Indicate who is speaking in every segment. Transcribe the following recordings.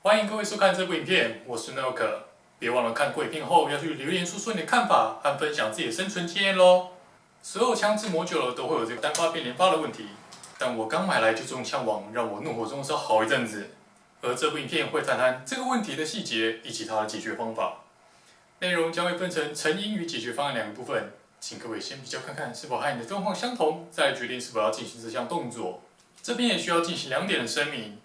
Speaker 1: 欢迎各位收看这部影片，我是 Nook。别忘了看过影片后要去留言说说你的看法和分享自己的生存经验咯。所有枪支磨久了都会有这个单发变连发的问题，但我刚买来就中枪王，让我怒火中烧好一阵子。而这部影片会谈谈这个问题的细节以及它的解决方法。内容将会分成成因与解决方案两个部分，请各位先比较看看是否和你的状况相同，再来决定是否要进行这项动作。这边也需要进行2点的声明。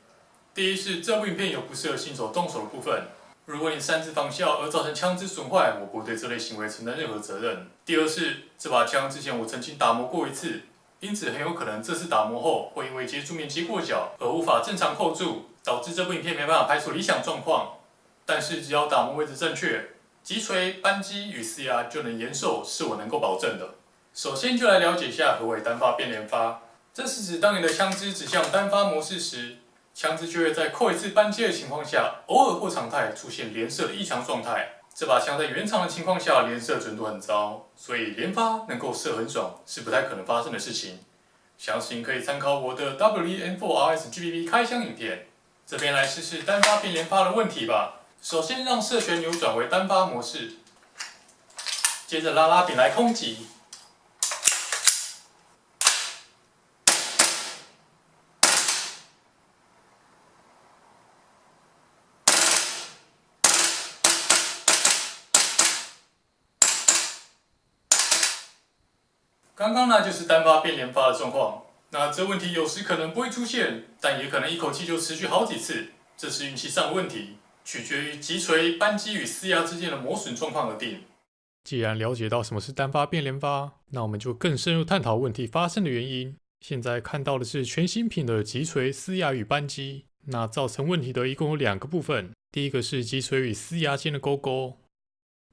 Speaker 1: 第一是这部影片有不适合新手动手的部分，如果你擅自仿效而造成枪支损坏，我不会对这类行为承担任何责任。第二是这把枪之前我曾经打磨过一次，因此很有可能这次打磨后会因为接触面积过小而无法正常扣住，导致这部影片没办法拍出理想状况。但是只要打磨位置正确，击锤、扳机与施压就能延寿，是我能够保证的。首先就来了解一下何谓单发变连发，这是指当你的枪支指向单发模式时，枪支就会在扣一次扳机的情况下，偶尔或常态出现连射的异常状态。这把枪在原厂的情况下连射准度很糟，所以连发能够射很爽是不太可能发生的事情。详情可以参考我的 WN4RS-GBB 开箱影片。这边来试试单发变连发的问题吧。首先让射旋扭转为单发模式，接着拉柄来空击。刚刚那就是单发变连发的状况，那这问题有时可能不会出现，但也可能一口气就持续好几次，这是运气上的问题，取决于击锤、扳机与施压之间的磨损状况而定。既然了解到什么是单发变连发，那我们就更深入探讨问题发生的原因。现在看到的是全新品的击锤、施压与扳机，那造成问题的一共有2个部分，第一个是击锤与施压间的勾勾，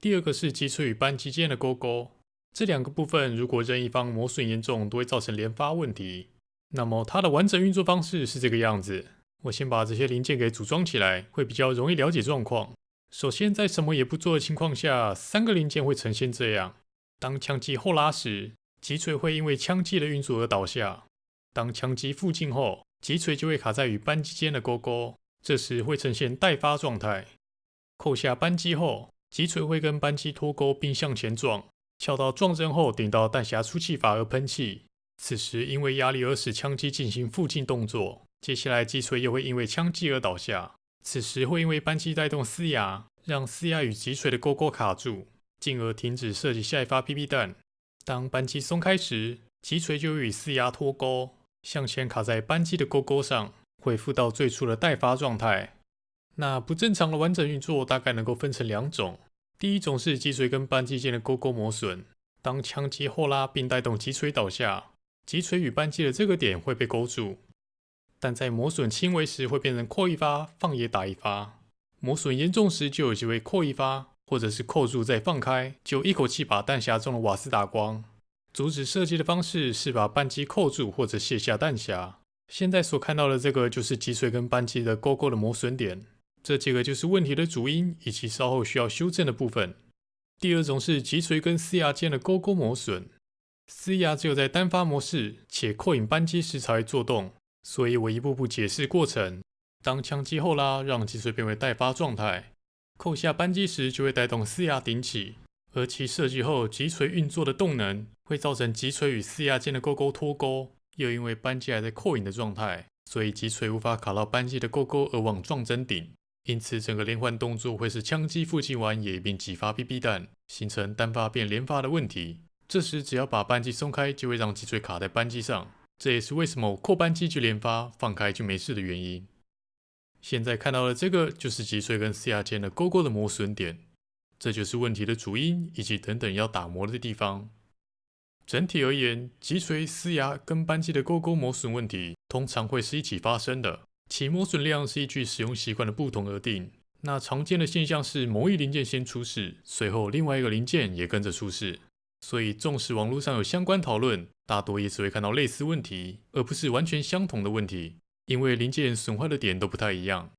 Speaker 1: 第二个是击锤与扳机间的勾勾。这2个部分如果任一方磨损严重，都会造成连发问题。那么它的完整运作方式是这个样子，我先把这些零件给组装起来，会比较容易了解状况。首先在什么也不做的情况下，3个零件会呈现这样。当枪机后拉时，击锤会因为枪机的运作而倒下。当枪机附近后，击锤就会卡在与扳机间的勾勾，这时会呈现待发状态。扣下扳机后，击锤会跟扳机脱钩并向前撞。敲到撞针后顶到弹匣出气阀而喷气，此时因为压力而使枪机进行附近动作。接下来击锤又会因为枪击而倒下，此时会因为扳机带动施压，让施压与击锤的勾勾卡住，进而停止射击下一发 PP 弹。当扳机松开时，击锤就会与施压脱钩，向前卡在扳机的勾勾上，恢复到最初的待发状态。那不正常的完整运作大概能够分成2种。第一种是击锤跟扳机间的勾勾磨损，当枪机后拉并带动击锤倒下，击锤与扳机的这个点会被勾住，但在磨损轻微时会变成扣一发放野打一发，磨损严重时就有机会扣一发，或者是扣住再放开，就一口气把弹匣中的瓦斯打光。阻止射击的方式是把扳机扣住或者卸下弹匣。现在所看到的这个就是击锤跟扳机的勾勾的磨损点。这几个就是问题的主因以及稍后需要修正的部分。第二种是击锤跟施压间的勾勾磨损，施压只有在单发模式且扣引扳机时才会作动，所以我一步步解释过程。当枪机后拉让击锤变为待发状态，扣下扳机时就会带动施压顶起，而其射击后击锤运作的动能会造成击锤与施压间的勾勾脱钩，又因为扳机还在扣引的状态，所以击锤无法卡到扳机的勾勾而往撞针顶。因此，整个连环动作会是枪机附近玩野并击发 PP 弹，形成单发变连发的问题。这时只要把扳机松开，就会让击锤卡在扳机上。这也是为什么扣扳机就连发，放开就没事的原因。现在看到的这个就是击锤跟施压间的勾勾的磨损点，这就是问题的主因以及等等要打磨的地方。整体而言，击锤、施压跟扳机的勾勾磨损问题通常会是一起发生的。其磨损量是依据使用习惯的不同而定。那常见的现象是某一零件先出事，随后另外一个零件也跟着出事。所以纵使网络上有相关讨论，大多也只会看到类似问题，而不是完全相同的问题，因为零件损坏的点都不太一样。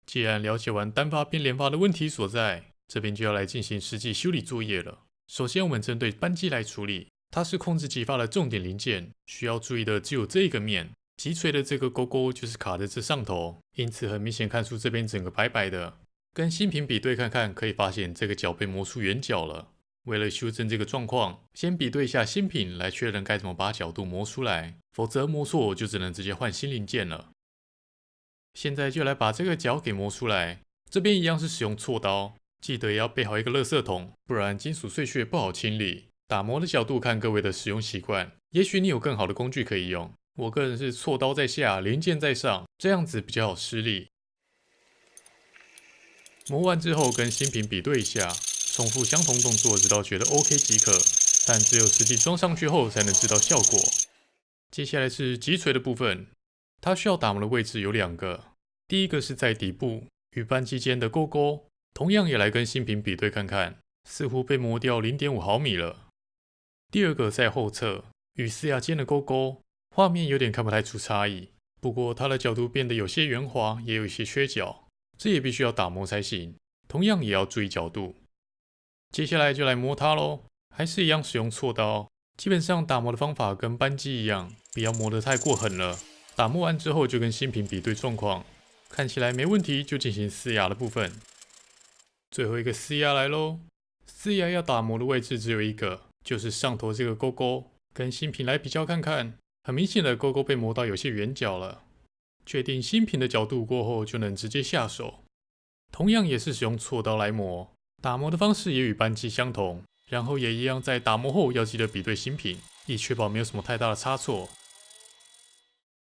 Speaker 1: 既然了解完单发变连发的问题所在，这边就要来进行实际修理作业了。首先我们针对扳机来处理，它是控制击发的重点零件，需要注意的只有这一个面。击锤的这个勾勾就是卡在这上头，因此很明显看出这边整个白白的。跟新品比对看看，可以发现这个角被磨出圆角了。为了修正这个状况，先比对一下新品来确认该怎么把角度磨出来，否则磨错就只能直接换新零件了。现在就来把这个角给磨出来，这边一样是使用锉刀，记得也要备好一个垃圾桶，不然金属碎屑不好清理。打磨的角度看各位的使用习惯，也许你有更好的工具可以用。我个人是锉刀在下，零件在上，这样子比较好施力。磨完之后跟新品比对一下，重复相同动作直到觉得 OK 即可，但只有实际装上去后才能知道效果。接下来是击锤的部分，它需要打磨的位置有2个，第一个是在底部与扳机间的勾勾，同样也来跟新品比对看看，似乎被磨掉 0.5 毫米了。第二个在后侧与4牙间的勾勾，画面有点看不太出差异，不过它的角度变得有些圆滑，也有一些缺角，这也必须要打磨才行，同样也要注意角度。接下来就来磨它咯，还是一样使用锉刀，基本上打磨的方法跟扳机一样，不要磨得太过狠了。打磨完之后就跟新品比对状况，看起来没问题就进行4牙的部分。最后一个4牙来咯，4牙要打磨的位置只有一个，就是上头这个勾勾，跟新品来比较看看，很明显的勾勾被磨到有些圆角了。确定新品的角度过后，就能直接下手。同样也是使用锉刀来磨，打磨的方式也与扳机相同，然后也一样在打磨后要记得比对新品，以确保没有什么太大的差错。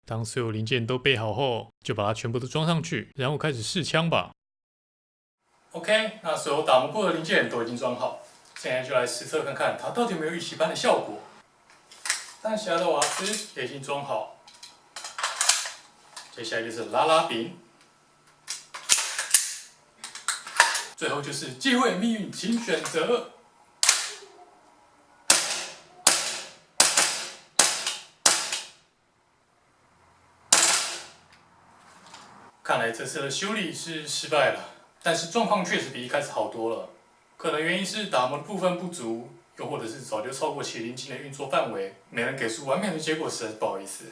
Speaker 1: 当所有零件都备好后，就把它全部都装上去，然后开始试枪吧。OK， 那所有打磨过的零件都已经装好，现在就来实测看看它到底有没有预期般的效果。弹匣的瓦斯也已经装好，接下来就是拉拉柄，最后就是机会命运，请选择。看来这次的修理是失败了，但是状况确实比一开始好多了。可能原因是打磨的部分不足，又或者是早就超过麒麟镜的运作范围，没能给出完美的结果，实在是不好意思。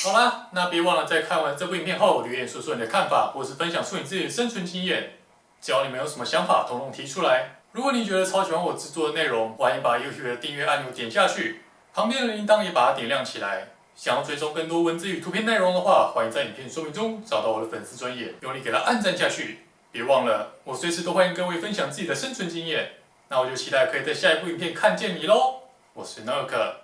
Speaker 1: 好啦，那别忘了在看完这部影片后留言说说你的看法，或是分享出你自己的生存经验。只要你们有什么想法，统统提出来。如果你觉得超喜欢我制作的内容，欢迎把 YouTube 的订阅按钮点下去，旁边的铃铛也把它点亮起来。想要追踪更多文字与图片内容的话，欢迎在影片说明中找到我的粉丝专页，用力给它按赞下去。别忘了，我随时都欢迎各位分享自己的生存经验。那我就期待可以在下一部影片看见你喽！我是 Nerk。